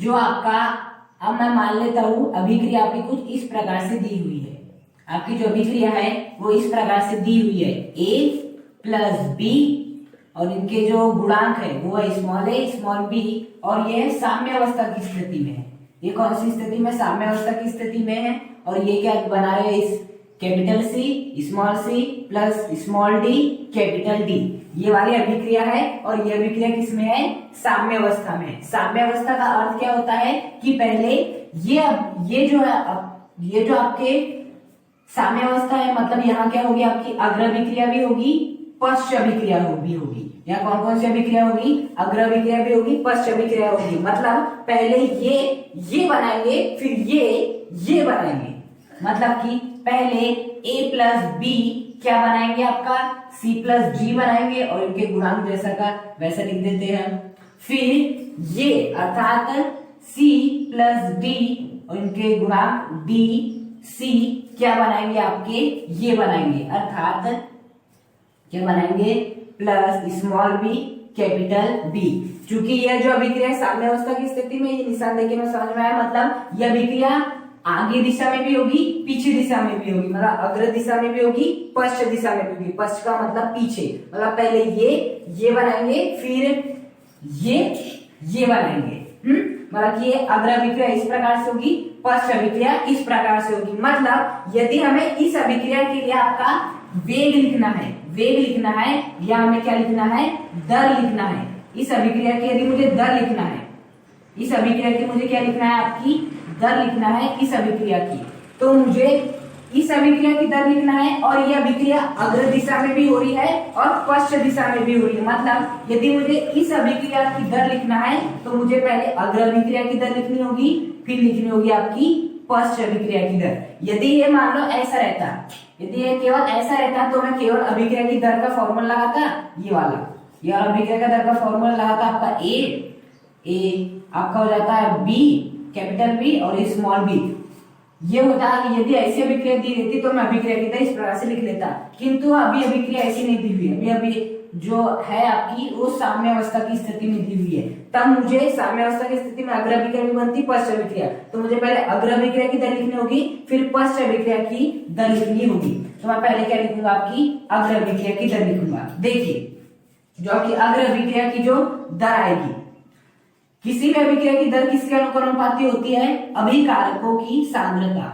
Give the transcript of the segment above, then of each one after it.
जो आपका, अब मैं मान लेता हूं अभिक्रिया आपकी कुछ इस प्रकार से दी हुई है। आपकी जो अभिक्रिया है वो इस प्रकार से दी हुई है, A प्लस बी, और इनके जो गुणांक है वो है स्मॉल a स्मॉल b, और ये साम्य अवस्था की स्थिति में है। ये कौन सी स्थिति में? साम्य अवस्था की स्थिति में है। और ये क्या बना रहे हैं? इस capital C small c plus small d capital D, ये वाली अभिक्रिया है। और ये अभिक्रिया किसमें है? साम्य अवस्था में है। साम्य अवस्था का अर्थ क्या होता है कि पहले ये जो आपके साम्य अवस्था है, मतलब यहाँ क्या होगी? आपकी अग्र अभिक्रिया भी होगी, पश्च अभिक्रिया भी होगी। यहाँ कौन कौन सी अभिक्रिया होगी? अग्र अभिक्रिया भी होगी, पश्च अभिक्रिया होगी। मतलब पहले ये बनाएंगे, फिर ये बनाएंगे। मतलब कि पहले a प्लस बी क्या बनाएंगे? आपका c प्लस g बनाएंगे, और इनके गुणांक जैसा का वैसा लिख देते हैं। फिर ये अर्थात c प्लस d और इनके गुणांक d c क्या बनाएंगे? आपके ये बनाएंगे, अर्थात क्या बनाएंगे? Plus small b capital B। चूंकि यह जो अभिक्रिया है साम्य अवस्था की स्थिति में, ये निशान देखे में समझ में आया। मतलब यह अभिक्रिया आगे दिशा में भी होगी, पीछे दिशा में भी होगी। मतलब अग्र दिशा में भी होगी, पश्च दिशा में भी होगी। पश्च का मतलब पीछे, मतलब पहले ये बनाएंगे, फिर ये बनाएंगे। मतलब कि ये अग्र अभिक्रिया इस प्रकार से होगी, पश्च अभिक्रिया इस प्रकार से होगी। मतलब यदि हमें इस अभिक्रिया के लिए आपका वेग लिखना है, या हमें क्या लिखना है? दर लिखना है। इस अभिक्रिया की यदि मुझे दर लिखना है, इस अभिक्रिया की मुझे क्या लिखना है? आपकी दर लिखना है इस अभिक्रिया की। तो मुझे इस अभिक्रिया की दर लिखना है, और यह अभिक्रिया अग्र दिशा में भी हो रही है और पश्च दिशा में भी हो रही है। मतलब यदि मुझे इस अभिक्रिया की दर लिखना है तो मुझे पहले अग्र अभिक्रिया की दर लिखनी होगी, फिर लिखनी होगी आपकी पश्च अभिक्रिया की दर। यदि ये मान लो ऐसा रहता, यदि ये केवल ऐसा रहता तो मैं केवल अभिक्रिया की दर का फॉर्मूला लगाता, ये वाला, ये अभिक्रिया का दर का फॉर्मूला लगाता आपका ए आपका हो जाता है B कैपिटल B और स्मॉल b। ये होता है कि यदि ऐसी अभिक्रिया दी रहती तो मैं अभिक्रिया की दर इस प्रकार से लिख लेता, किंतु अभी अभिक्रिया ऐसी नहीं दी हुई है। अभी जो है आपकी वो साम्य अवस्था की स्थिति में दी हुई है। तब मुझे साम्य अवस्था की स्थिति में अग्र अभिक्रिया भी बनती, पश्च अभिक्रिया। तो मुझे पहले अग्र अभिक्रिया की दर लिखनी होगी, फिर पश्च अभिक्रिया की दर लिखनी होगी। तो मैं पहले क्या लिखूंगा? आपकी अग्र अभिक्रिया की दर लिखूंगा। देखिए, जो आपकी अग्र अभिक्रिया की जो दर आएगी, किसी भी अभिक्रिया की दर किसके अनुपाती होती है? अभिकारकों की सांद्रता,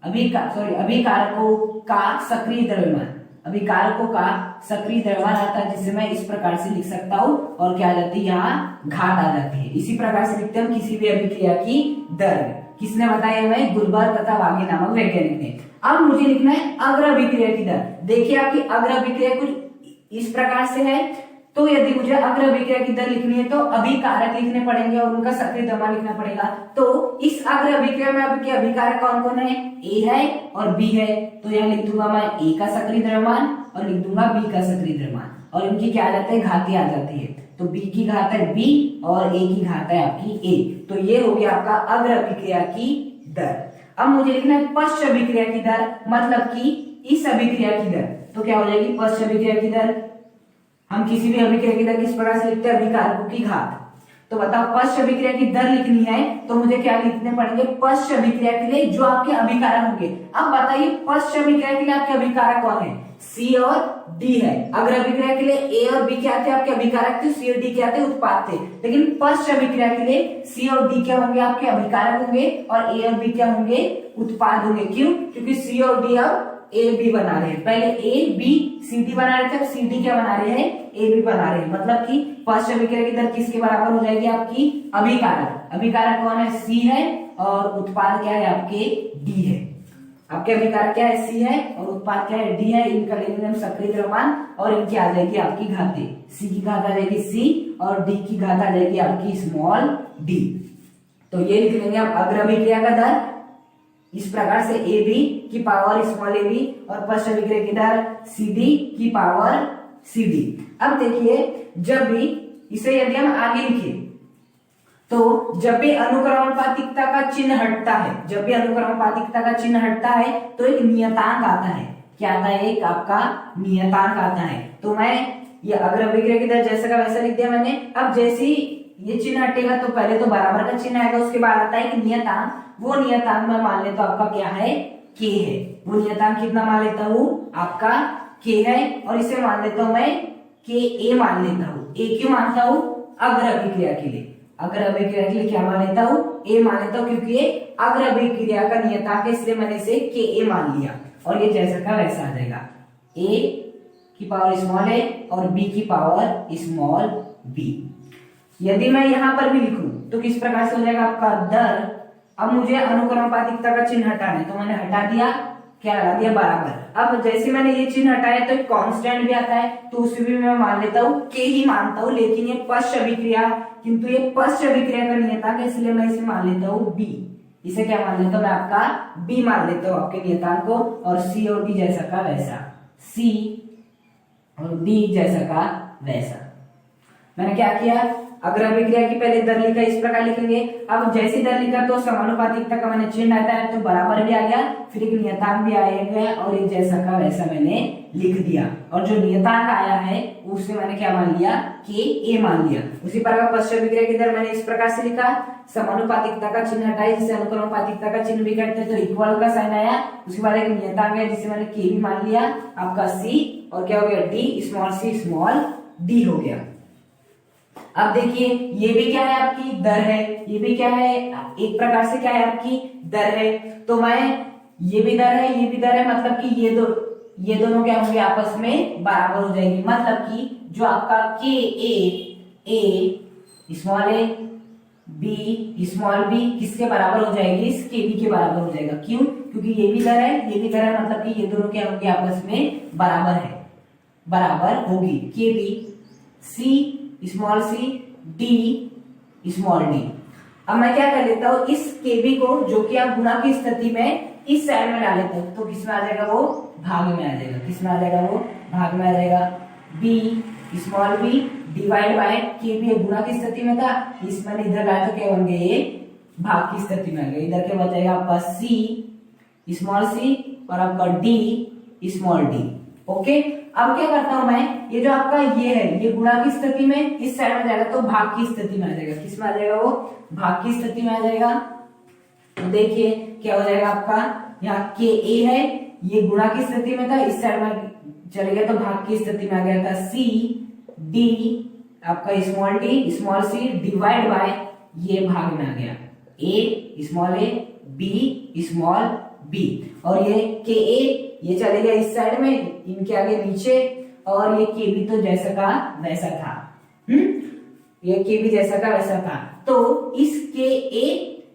अभिकारकों का सक्रिय द्रव्यमान, अभिकारकों का सक्रिय द्रव्यमान आता है, जिसे मैं इस प्रकार से लिख सकता हूं। और क्या आ जाती है? यहाँ घात आ जाती है। इसी प्रकार से लिखते हैं किसी भी अभिक्रिया की दर। किसने बताया हमें? गुलबर्ग तथा वागे नामक वैज्ञानिक ने। अब मुझे लिखना है अग्र अभिक्रिया की दर। देखिए, आपकी अग्र अभिक्रिया कुछ इस प्रकार से है। तो यदि मुझे अग्र अभिक्रिया की दर लिखनी है तो अभिकारक लिखने पड़ेंगे और उनका सक्रिय द्रव्यमान लिखना पड़ेगा। तो इस अग्र अभिक्रिया में आपके अभिकारक कौन कौन है? A है और B है। तो यहाँ लिख दूंगा मैं A का सक्रिय द्रव्यमान और लिख दूंगा B का सक्रिय द्रव्यमान, और इनकी क्या आ जाती है? घाती आ जाती है। तो B की घात है B और A की घात है आपकी A। तो ये हो गया आपका अग्र अभिक्रिया की दर। अब मुझे लिखना है पश्च अभिक्रिया की दर, मतलब कि इस अभिक्रिया की दर। तो क्या हो जाएगी? पश्च अभिक्रिया की दर। हम किसी भी अभिक्रिया की दर किस प्रकार से लिखते हैं? अभिकारकों की घात। तो बताओ, पश्च अभिक्रिया की दर लिखनी है तो मुझे क्या लिखने पड़ेंगे? पश्च अभिक्रिया के लिए जो आपके अभिकारक होंगे। अब बताइए, पश्च अभिक्रिया के लिए आपके अभिकारक कौन है? C और D है। अग्र अभिक्रिया के लिए A और B क्या थे? आपके अभिकारक थे। C और D क्या थे? उत्पाद थे। लेकिन पश्च अभिक्रिया के लिए C और D क्या होंगे? आपके अभिकारक होंगे, और A और B क्या होंगे? उत्पाद होंगे। क्यों? क्योंकि C और D अब A B बना रहे हैं। पहले A B C D बना रहे थे, अब C D क्या बना रहे हैं? A B बना रहे हैं। मतलब कि पश्च अभिक्रिया की दर किसके बराबर हो जाएगी? आपकी अभिकारक। अभिकारक कौन है? C है, और उत्पाद क्या है? आपके D है। आपके अभिकारक क्या है? C है, और उत्पाद क्या है? D है। इनका लेंगे हम सक्रिय द्रव्यमान, और इनकी आ जाएगी आपकी घातें। C की घात आ जाएगी C और D की घात आ जाएगी आपकी स्मॉल d। तो ये लिख लेंगे आप अग्र अभिक्रिया का दर इस प्रकार से AB की पावर स्मॉल ab, और पश्च अभिक्रिया की दर CD की पावर CD। अब देखिए, जब भी इसे यदि हम आगे लिखे तो जब भी अनुक्रमानुपातिकता का चिन्ह हटता है, जब भी अनुक्रमानुपातिकता का चिन्ह हटता है तो एक नियतांक आता है। क्या आता है? एक आपका नियतांक आता है। तो मैं ये अग्र अभिक्रिया की दर जैसे का वैसा लिख दिया मैंने। अब जैसी ये चिन्ह हटेगा तो पहले तो बराबर का चिन्ह आएगा, उसके बाद आता है कि नियतांक, वो नियतांक मैं मान लेता हूं आपका क्या है, k है। वो नियतांक कितना मान लेता हूं, आपका k है, और इसे मान लेता हूं मैं Ka मान लेता हूं। a क्यों मानता हूं, अग्र अभिक्रिया के लिए, अग्र अभिक्रिया के लिए क्या मान लेता हूं, a मान लेता हूं, क्योंकि ये अग्र अभिक्रिया का नियतांक है, इसलिए मैंने इसे Ka मान लिया, और ये जैसा का वैसा आ जाएगा, a की पावर स्मॉल a और b की पावर स्मॉल b। यदि मैं यहां पर भी लिखूं तो किस प्रकार से हो जाएगा आपका दर। अब मुझे अनुक्रमानुपातिकता का चिन्ह हटाना है, तो मैंने हटा दिया, क्या लगा दिया, बराबर। अब जैसे मैंने ये चिन्ह हटाया तो एक कांस्टेंट भी आता है, तो उसे भी मैं मान लेता हूँ के ही मानता हूँ, लेकिन ये पश्च अभिक्रिया, किंतु ये पश्च अभिक्रिया का नियतांक है, इसलिए मैं इसे मान लेता हूँ बी। इसे क्या मान लेता हूँ मैं, आपका बी मान लेता हूँ आपके नियतांक को, और सी और डी जैसा का वैसा, सी और डी जैसा का वैसा। मैंने क्या किया, अग्र अभिक्रिया की पहले दर लिखा, इस प्रकार लिखेंगे। अब जैसी दर लिखा तो समानुपातिकता का मैंने चिन्ह आता है, तो बराबर भी आ गया, फिर एक नियतांक भी आएगा, और एक जैसा का वैसा मैंने लिख दिया, और जो नियतांक आया है उसे मैंने क्या मान लिया, Ka मान लिया। उसी प्रकार पश्च अभिक्रिया की दर मैंने इस प्रकार से लिखा, समानुपातिकता का चिन्ह हटाया, जिसे अनुक्रमानुपातिकता का चिन्ह भी कहते हैं, तो इक्वल का साइन आया, उसके बाद एक नियतांक है जिसे मैंने K भी मान लिया, आपका C, और क्या हो गया, D small c small d हो गया। अब देखिए ये भी क्या है, आपकी दर है, ये भी क्या है, एक प्रकार से क्या है, आपकी दर है, तो मैं ये भी दर है, ये भी दर है, मतलब कि ये दोनों क्या होंगे, आपस में बराबर हो जाएंगे, मतलब कि जो आपका a small a b small b किसके बराबर हो जाएगी, इस kb के बराबर हो जाएगा। क्यों, क्योंकि ये भी दर है, ये भी दर है, मतलब कि ये दोनों क्या होंगे, आपस में बराबर है, बराबर होगी, kb c small C D small d. अब मैं क्या कर लेता हूँ, इस केबी को जो कि आप गुणा की स्थिति में इस साइड में डाल लेता हूँ, तो किस में आ जाएगा, वो भाग में आ जाएगा, किस में आ जाएगा, वो भाग में आ जाएगा, B small B divide by KB, गुणा की स्थिति में था, इस मैंने इधर लाया तो क्या बन गया, ये भाग की स्थिति में आ गया, इधर क्या बच जाएगा आपका सी स्मॉल सी और आपका डी स्मॉल डी। ओके, अब क्या करता हूं मैं, ये जो आपका ये है, ये गुणा की स्थिति में इस साइड में जाएगा तो भाग की स्थिति में आ जाएगा, किस में आ जाएगा, वो भाग की स्थिति में आ जाएगा। तो देखिए क्या हो जाएगा आपका, यहाँ के ए है, ये गुणा की स्थिति में था, इस साइड में चले गया तो भाग की स्थिति में आ गया था, सी डी आपका स्मॉल सी डिवाइड बाय ये भाग में आ गया, ए बी स्मॉल बी, और ये के ए ये चले गया इस साइड में, इनके आगे नीचे, और ये के बी तो जैसा का वैसा था, ये के बी जैसा का वैसा था। तो इस के ए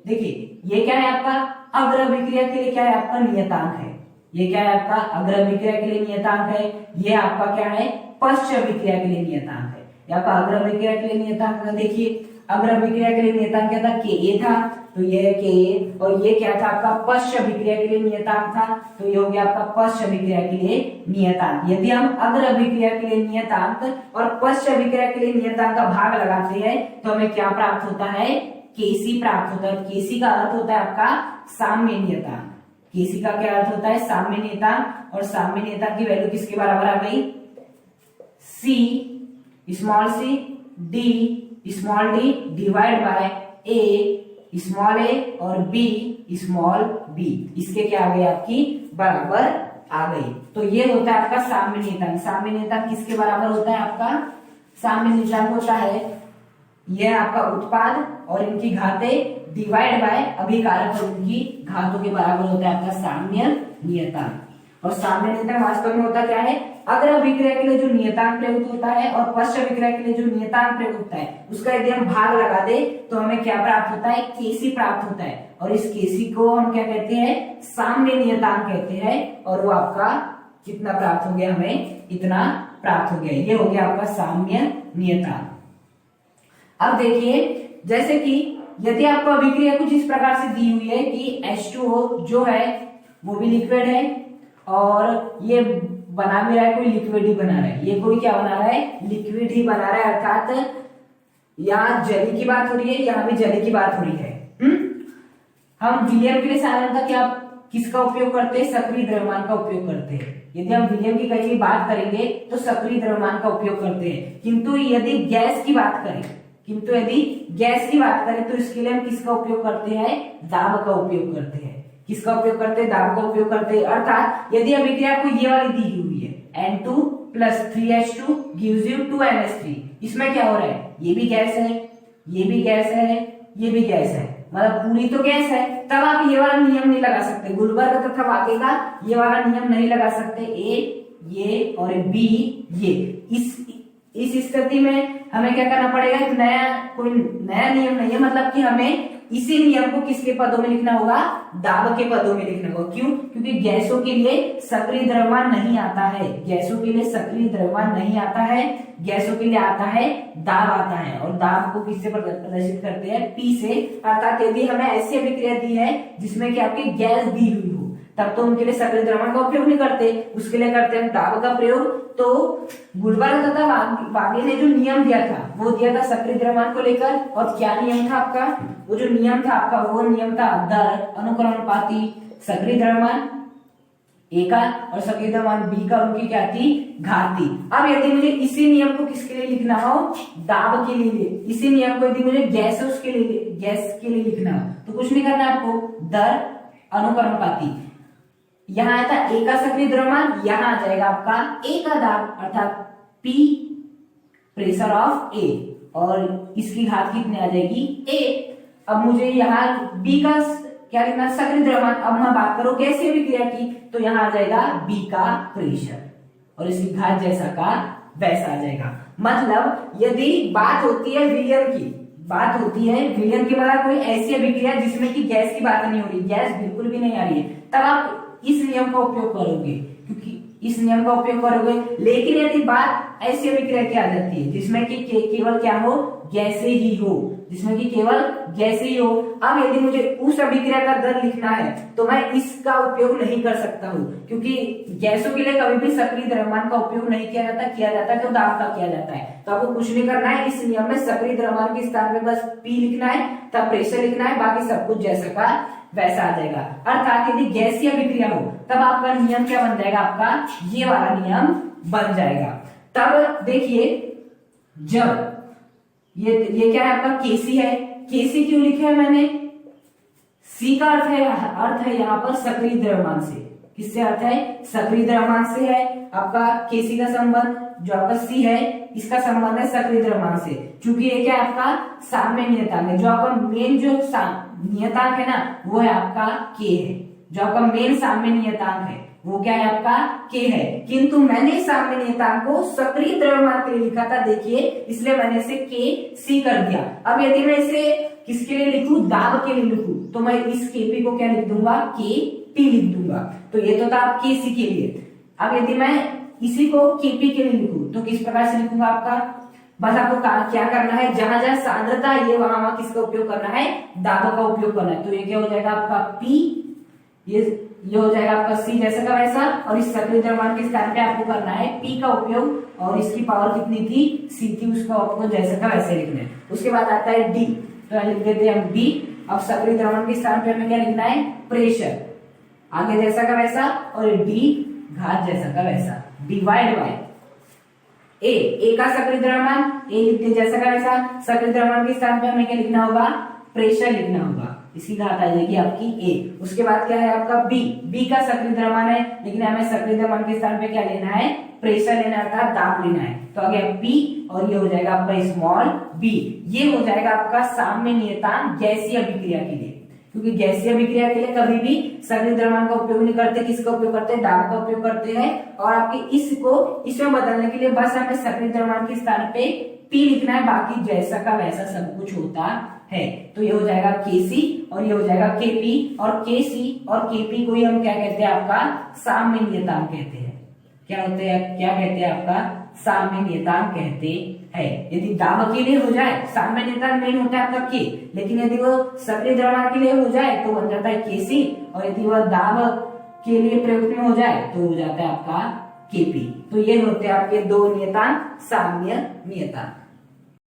देखिए ये क्या है आपका, अग्र अभिक्रिया के लिए क्या है, आपका नियतांक है, ये क्या है आपका, अग्र अभिक्रिया के लिए नियतांक है, ये आपका क्या है, पश्च अभिक्रिया के लिए नियतांक है, ये आपका अग्र अभिक्रिया के लिए नियतांक है। देखिए अग्र अभिक्रिया के लिए नियतांक क्या था, के ए था, तो ये है के, और ये क्या था आपका, पश्च अभिक्रिया के लिए नियतांक था, तो ये हो गया आपका पश्च अभिक्रिया के लिए नियतांक। यदि हम अग्र अभिक्रिया के लिए नियतांक और पश्च अभिक्रिया के लिए नियतांक का भाग लगाते हैं तो हमें क्या प्राप्त होता है, केसी प्राप्त होता है। केसी का अर्थ होता है आपका साम्य नियतांक, केसी का क्या अर्थ होता है, साम्य नियतांक, और साम्य नियतांक की वैल्यू किसके बराबर आ गई, C small C D small D divide by A small A और बी स्मॉल बी, इसके क्या आ गई, आपकी बराबर आ गई। तो ये होता है आपका साम्य नियतांक। साम्य नियतांक किसके बराबर होता है, आपका साम्य नियतांक होता है यह आपका उत्पाद और इनकी घातें डिवाइड बाय अभिकारक और उनकी घातों के बराबर होता है आपका साम्य नियतांक। और साम्य नियतांक वास्तव में होता क्या है, अग्र अभिक्रिया के लिए जो नियतांक प्रयुक्त होता है और पश्च अभिक्रिया के लिए जो नियतांक प्रयुक्त होता है उसका यदि हम भाग लगा दे तो हमें क्या प्राप्त होता है, केसी प्राप्त होता है, और इस केसी को हम क्या कहते हैं, साम्य नियतांक कहते हैं, और वो आपका कितना प्राप्त हो गया, हमें इतना प्राप्त हो गया, ये हो गया आपका साम्य नियतांक। अब देखिए जैसे कि यदि आपको अभिक्रिया कुछ इस प्रकार से दी हुई है कि H2O जो है वो भी लिक्विड है, और ये बना भी रहा है, कोई लिक्विड ही बना रहा है, ये कोई क्या बना रहा है, लिक्विड ही बना रहा है, अर्थात यहाँ जली की बात हो रही है, यहाँ भी जली की बात हो रही है। हम विलियम के साधन का किसका उपयोग करते हैं, सक्रिय द्रव्यमान का उपयोग करते हैं। यदि हम विलियम की कहीं भी बात करेंगे तो सक्रिय द्रव्यमान का उपयोग करते हैं, किंतु यदि गैस की बात करें, किंतु यदि गैस की बात करें तो इसके लिए हम किसका उपयोग करते हैं, दाब का उपयोग करते हैं। किसका उपयोग करते हैं, दाब का उपयोग करते हैं। अर्थात यदि अभिक्रिया आपको ये वाली दी हुई है N2 + 3H2 gives you 2NH3, इसमें क्या हो रहा है, ये भी गैस है, ये भी गैस है, ये भी गैस है, मतलब पूरी तो गैस है, तब आप ये वाला नियम नहीं लगा सकते, गुलबर्ग तथा वाके का ये वाला नियम नहीं लगा सकते। ए ये और बी ये, इस स्थिति में हमें क्या करना पड़ेगा, कोई नया नियम नहीं है, मतलब कि हमें इसी नियम को किसके पदों में लिखना होगा, दाब के पदों में लिखना होगा। क्यों, क्योंकि गैसों के लिए सक्रिय द्रव्यमान नहीं आता है, गैसों के लिए सक्रिय द्रव्यमान नहीं आता है, गैसों के लिए आता है दाब आता है। और दाब को किससे प्रदर्शित करते हैं, पी से। अर्थात यदि हमें ऐसी अभिक्रिया दी है जिसमें कि आपकी गैस दी हुई हो, तब तो उनके लिए सक्रिय द्रव्यमान का उपयोग नहीं करते, उसके लिए करते हैं दाब का प्रयोग। तो गुलबर्ग तथा वागे ने जो नियम दिया था वो दिया था सक्रिय द्रव्यमान को लेकर, और क्या नियम था आपका, वो जो नियम था आपका वो नियम था दर अनुक्रमानुपाती सक्रिय द्रव्यमान ए का और सक्रिय द्रव्यमान बी का, उनकी क्या थी, घात थी। अब यदि मुझे इसी नियम को किसके लिए लिखना हो, दाब के लिए, इसी नियम को यदि मुझे गैस उसके लिए, गैस के लिए लिखना हो तो कुछ नहीं करना आपको, दर अनुक्रमानुपाती, यहाँ आता ए का सक्रिय द्रव्यमान, यहाँ आ जाएगा आपका ए का दाब, अर्थात P प्रेशर ऑफ ए, और इसकी घात कितनी आ जाएगी, ए। अब मुझे यहाँ B का क्या लिखना, सक्रिय द्रव्यमान। अब मैं बात करूं गैसीय अभिक्रिया की, तो यहाँ आ जाएगा B का प्रेशर, और इसकी घात जैसा का वैसा आ जाएगा। मतलब यदि बात होती है विलयन की, बात होती है विलयन की, मतलब कोई ऐसी अभिक्रिया जिसमें कि गैस की बात नहीं हो रही, गैस बिल्कुल भी नहीं आ रही है, तब आप इस नियम का उपयोग करोगे, क्योंकि इस नियम का उपयोग करोगे। लेकिन यदि बात ऐसी अभिक्रिया की आ जाती है जिसमें कि केवल क्या हो, गैसे ही हो, जिसमें कि केवल गैसे ही हो, अब यदि मुझे उस अभिक्रिया का दर लिखना है तो मैं इसका उपयोग नहीं कर सकता हूँ, क्योंकि गैसों के लिए कभी भी सक्रिय द्रव्यमान का उपयोग नहीं किया जाता, तो दाब का किया जाता है। तो आपको कुछ नहीं करना है, इस नियम में सक्रिय द्रव्यमान के स्थान पे बस P लिखना है, तब प्रेशर लिखना है, बाकी सब कुछ जैसा का वैसा आ जाएगा। अर्थात यदि गैसीय अभिक्रिया हो तब आपका नियम क्या बन जाएगा, आपका ये वाला नियम बन जाएगा। तब देखिए, जब ये क्या है आपका केसी है, केसी क्यों लिखा है मैंने, सी का अर्थ है यहाँ पर सक्रिय द्रव्यमान से, किससे अर्थ है, सक्रिय द्रव्यमान से है। आपका केसी का संबंध जो आपका सी है, इसका संबंध है सक्रिय द्रव्यमान से, क्योंकि ये क्या है आपका साम्य नियतांक है। जो आपका मेन जो नियतांक है ना, वो है आपका के है, जो आपका मेन साम्य नियतांक है वो क्या है आपका के है। किंतु मैंने साम्य नियतांक को सक्रिय द्रव्यमान के लिए लिखा था, देखिए, इसलिए मैंने इसे के सी कर दिया। अब यदि मैं इसे किसके लिए लिखूं, दाब के लिए लिखूं, तो मैं इस केपी को क्या लिख दूंगा, के पी लिख दूंगा। तो ये तो था आप के सी के लिए। अब यदि मैं इसी को केपी के लिए लिखूं तो किस प्रकार से लिखूंगा, आपका बस आपको क्या करना है, जहां जहां सांद्रता ये वहां किसका उपयोग करना है, दाब का उपयोग करना है। तो ये क्या हो जाएगा आपका P, ये हो जाएगा आपका C जैसा का वैसा, और इस सक्रिय द्रव्यमान के स्थान पे आपको करना है P का उपयोग, और इसकी पावर कितनी थी, C थी, उसका आपको जैसा का वैसे लिखना है। उसके बाद आता है D, तो लिख देते हैं हम D। अब सक्रिय द्रव्यमान के स्थान पे हमें क्या लिखना है, प्रेशर, आगे जैसा का वैसा, और D घात जैसा का वैसा, डिवाइड बाय ए का सक्रिय द्रव्यमान, ए लिखते जैसा का वैसा, सक्रिय द्रव्यमान के स्थान पे हमें क्या लिखना होगा, प्रेशर लिखना होगा, इसकी घात आ जाएगी आपकी ए। उसके बाद क्या है आपका बी का सक्रिय द्रव्यमान है, लेकिन हमें सक्रिय द्रव्यमान के स्थान पे क्या लेना है, प्रेशर लेना है, अर्थात दाब लेना है। तो आ गया पी, और ये हो जाएगा आपका स्मॉल बी। ये हो जाएगा आपका साम्य नियतांक गैसीय अभिक्रिया के लिए, क्योंकि गैसीय अभिक्रिया के लिए कभी भी सक्रिय द्रव्यमान का उपयोग नहीं करते, किसका उपयोग करते हैं, दाब का उपयोग करते हैं। और आपके इसको इसमें बदलने के लिए बस हमें सक्रिय द्रव्यमान के स्थान पे पी लिखना है, बाकी जैसा का वैसा सब कुछ होता है। तो ये हो जाएगा केसी, और ये हो जाएगा केपी, और केसी और केपी को ही हम क्या कहते हैं, आपका साम्य नियतांक कहते हैं। क्या होते हैं, क्या कहते हैं, आपका साम्य नियतांक कहते हैं। यदि दाब के लिए हो जाए, साम्य नियतांक मेन होता है आपका के, लेकिन यदि वो सक्रिय द्रव्यमान के लिए हो जाए तो बन जाता है केसी, और यदि वह दाब के लिए प्रयुक्त में हो जाए तो हो जाता है आपका केपी। तो ये होते हैं आपके दो नियतांक, साम्य नियतांक।